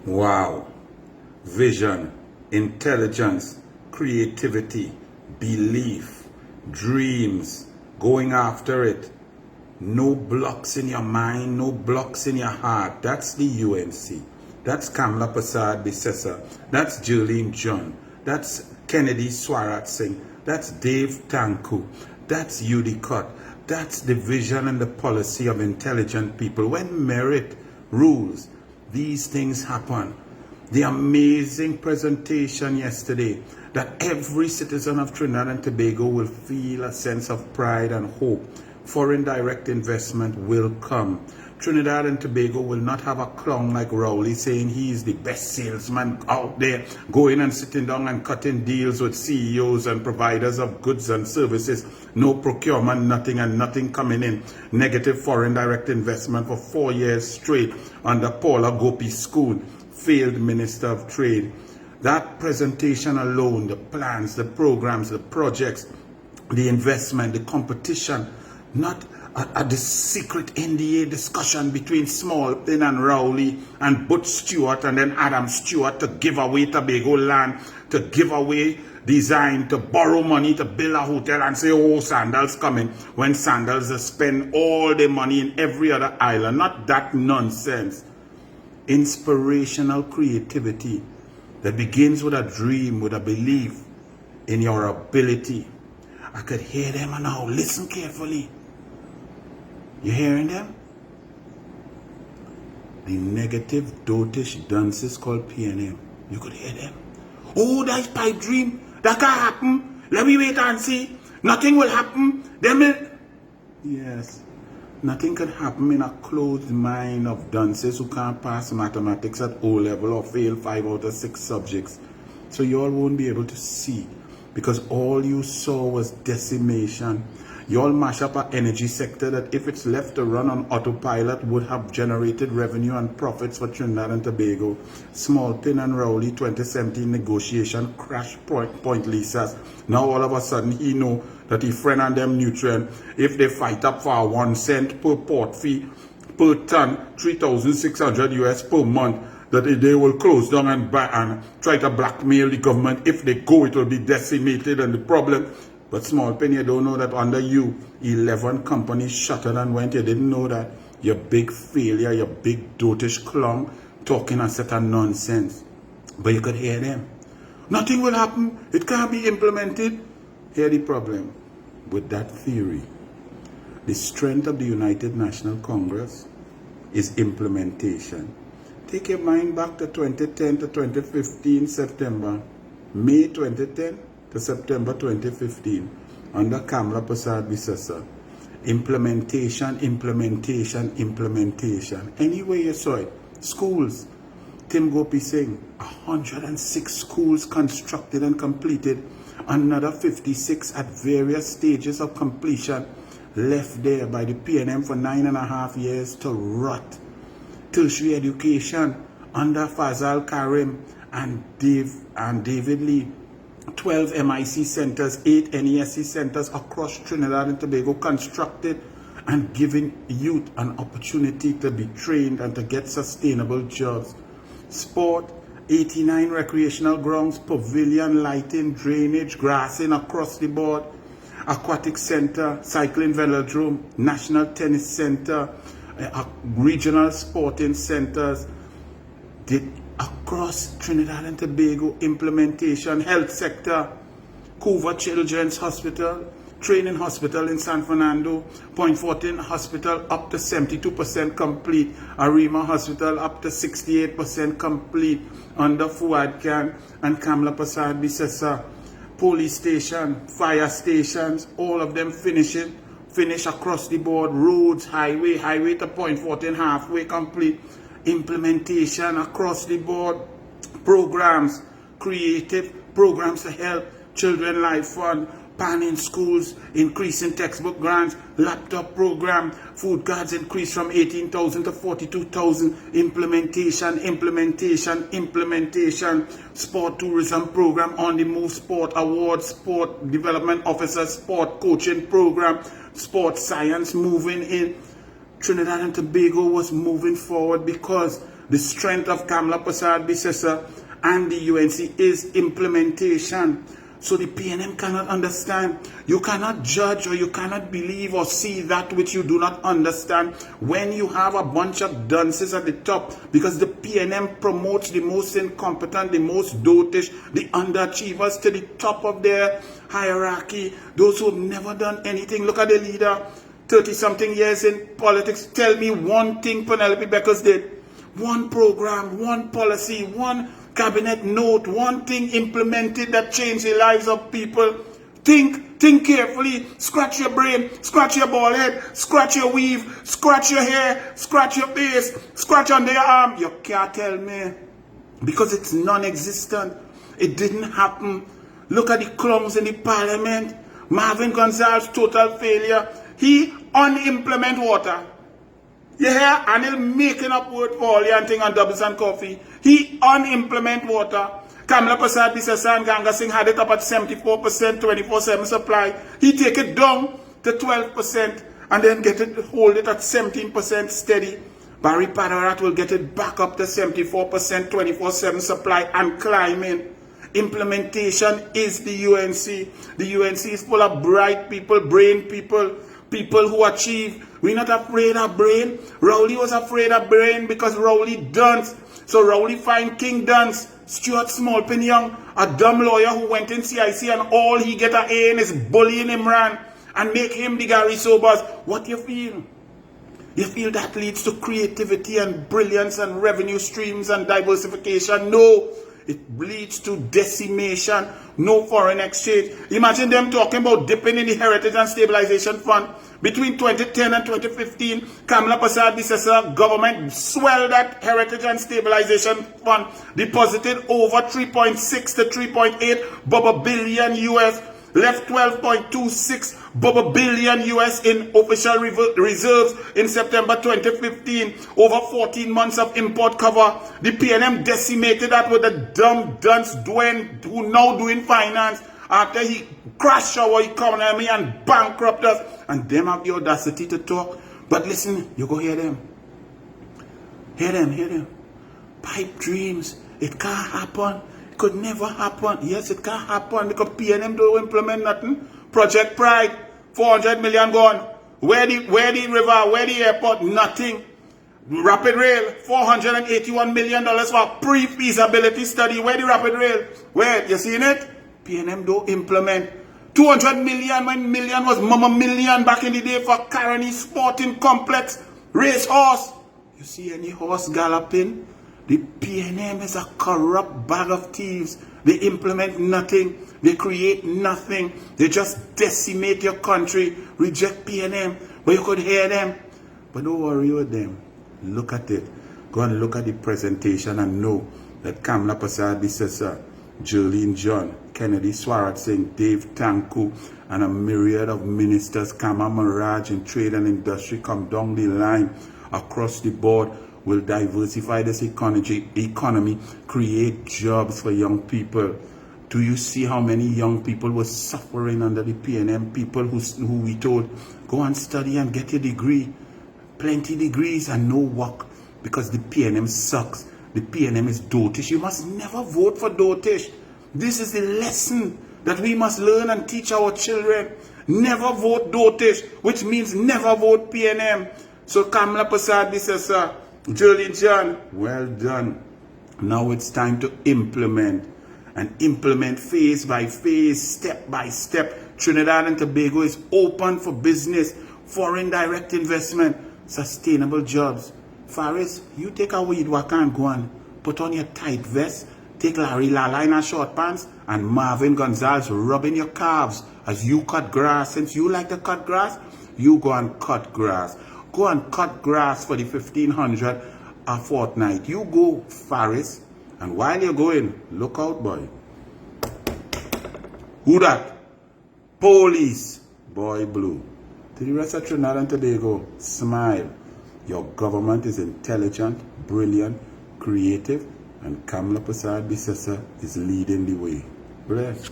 Wow. Vision, intelligence, creativity, belief, dreams, going after it. No blocks in your mind, no blocks in your heart. That's the UNC. That's Kamla Prasad Bisesa. That's Jolene John. That's Kennedy Swarat Singh. That's Dave Tanku. That's Udicott. That's the vision and the policy of intelligent people. When merit rules, these things happen. The amazing presentation yesterday that every citizen of Trinidad and Tobago will feel a sense of pride and hope. Foreign direct investment will come. Trinidad and Tobago will not have a clown like Rowley saying he is the best salesman out there, going and sitting down and cutting deals with CEOs and providers of goods and services. No procurement, nothing, and nothing coming in. Negative foreign direct investment for 4 years straight under Paula Gopi School, failed Minister of Trade. That presentation alone, the plans, the programs, the projects, the investment, the competition, not the secret NDA discussion between Smallpin and Rowley and Butch Stewart and then Adam Stewart to give away Tobago land, to give away design, to borrow money to build a hotel and say, oh, Sandals coming, when Sandals has spent all the money in every other island. Not that nonsense. Inspirational creativity that begins with a dream, with a belief in your ability. I could hear them now. Listen carefully. You hearing them? The negative dotish dances called PNM. You could hear them. Oh, that's pipe dream. That can't happen. Let me wait and see. Nothing will happen. Yes. Nothing can happen in a closed mind of dunces who can't pass mathematics at O level or fail 5 out of 6 subjects. So you all won't be able to see, because all you saw was decimation. You all mash up an energy sector that, if it's left to run on autopilot, would have generated revenue and profits for Trinidad and Tobago. Smallpin and Rowley 2017 negotiation crash point Lisa's. Now all of a sudden he know that he friend and them nutrient, if they fight up for 1 cent per port fee per ton, 3,600 US per month, that they will close down and try to blackmail the government. If they go, it will be decimated. And the problem, but Smallpin, you don't know that under you, 11 companies shuttered and went. You didn't know that. You big failure, you big dotish clown, talking a set of nonsense. But you could hear them. Nothing will happen. It can't be implemented. Hear the problem with that theory. The strength of the United National Congress is implementation. Take your mind back to 2010 to 2015 September. May 2010 to September 2015 under Kamla Prasad Bisesa. Implementation, implementation, implementation. Anyway you saw it. Schools. Tim Gopi Singh. 106 schools constructed and completed. Another 56 at various stages of completion. Left there by the PNM for 9.5 years to rot. Tertiary education under Fazal Karim and David Lee. 12 MIC centers, 8 NESC centers across Trinidad and Tobago constructed and giving youth an opportunity to be trained and to get sustainable jobs. Sport, 89 recreational grounds, pavilion, lighting, drainage, grassing across the board. Aquatic center, cycling velodrome, national tennis center, regional sporting centers. Across Trinidad and Tobago, implementation, health sector, Couva Children's Hospital, Training Hospital in San Fernando, Point Fortin Hospital up to 72% complete, Arima Hospital up to 68% complete under Fuad Khan and Kamla Prasad Bisesa. Police station, fire stations, all of them finish across the board. Roads, highway to Point Fortin halfway complete. Implementation across the board. Programs, creative programs to help children life fund, panning schools, increasing textbook grants, laptop program, food cards increased from 18,000 to 42,000, implementation, sport tourism program, on the move sport awards, sport development officer, sport coaching program, sport science moving in. Trinidad and Tobago was moving forward because the strength of Kamla Prasad Bisesa and the UNC is implementation. So the PNM cannot understand. You cannot judge or you cannot believe or see that which you do not understand when you have a bunch of dunces at the top, because the PNM promotes the most incompetent, the most dotish, the underachievers to the top of their hierarchy, those who have never done anything. Look at the leader, 30-something years in politics. Tell me one thing Penelope Beckers did. One program, one policy, one cabinet note, one thing implemented that changed the lives of people. Think carefully, scratch your brain, scratch your bald head, scratch your weave, scratch your hair, scratch your face, scratch under your arm. You can't tell me, because it's non-existent. It didn't happen. Look at the clowns in the parliament. Marvin Gonzalez, total failure. He unimplement water. You hear? And he'll making up word for all the thing on doubles and coffee. He unimplement water. Kamla Prasad Bisesa and Ganga Singh had it up at 74%, 24/7 supply. He take it down to 12% and then hold it at 17% steady. Barry Padarat will get it back up to 74%, 24/7 supply and climbing. Implementation is the UNC. The UNC is full of bright people, brain people, people who achieve. We're not afraid of brain. Rowley was afraid of brain because Rowley duns. So Rowley find King Duns, Stuart Smallpin Young, a dumb lawyer who went in CIC and all he get a A in is bullying Imran and make him the Gary Sobers. What you feel? You feel that leads to creativity and brilliance and revenue streams and diversification? No. It leads to decimation, no foreign exchange. Imagine them talking about dipping in the Heritage and Stabilization Fund. Between 2010 and 2015, Kamla Prasad Bisesa government swelled that Heritage and Stabilization Fund, deposited over 3.6 to 3.8 billion US, left 12.26 billion US in official reserves in September 2015. Over 14 months of import cover. The PNM decimated that with a dumb dunce Dwayne, who now doing finance after he crashed our economy and bankrupt us. And them have the audacity to talk. But listen, you go hear them. Hear them. Pipe dreams. It can't happen. It could never happen. Yes, it can't happen because PNM don't implement nothing. Project Pride, 400 million gone. Where the river, where the airport, nothing. Rapid Rail, $481 million for pre-feasibility study. Where the Rapid Rail? Where? You seen it? PNM don't implement. 200 million when million was mama million back in the day for Caroni Sporting Complex. Race horse. You see any horse galloping? The PNM is a corrupt bag of thieves. They implement nothing. They create nothing. They just decimate your country. Reject PNM. But you could hear them. But don't worry with them. Look at it. Go and look at the presentation and know that Kamla Prasad Bisesa, Jolene John, Kennedy Swarat Singh, Dave Tanku, and a myriad of ministers, Kama Maraj in trade and industry, come down the line across the board, will diversify this economy, create jobs for young people. Do you see how many young people were suffering under the PNM? People who we told, go and study and get your degree. Plenty degrees and no work because the PNM sucks. The PNM is dotish. You must never vote for dotish. This is the lesson that we must learn and teach our children. Never vote dotish, which means never vote PNM. So Kamla Prasad Bisesa, Jolene John, well done. Now it's time to implement. And implement phase by phase, step by step. Trinidad and Tobago is open for business, foreign direct investment, sustainable jobs. Faris, you take a weed whack and go on. Put on your tight vest. Take Larry Lala in her short pants and Marvin Gonzalez rubbing your calves as you cut grass. Since you like to cut grass, you go and cut grass. Go and cut grass for the 1,500 a fortnight. You go, Faris. And while you're going, look out, boy. Who that? Police. Boy Blue. To the rest of Trinidad and Tobago, smile. Your government is intelligent, brilliant, creative, and Kamla Prasad Bisesa is leading the way. Bless.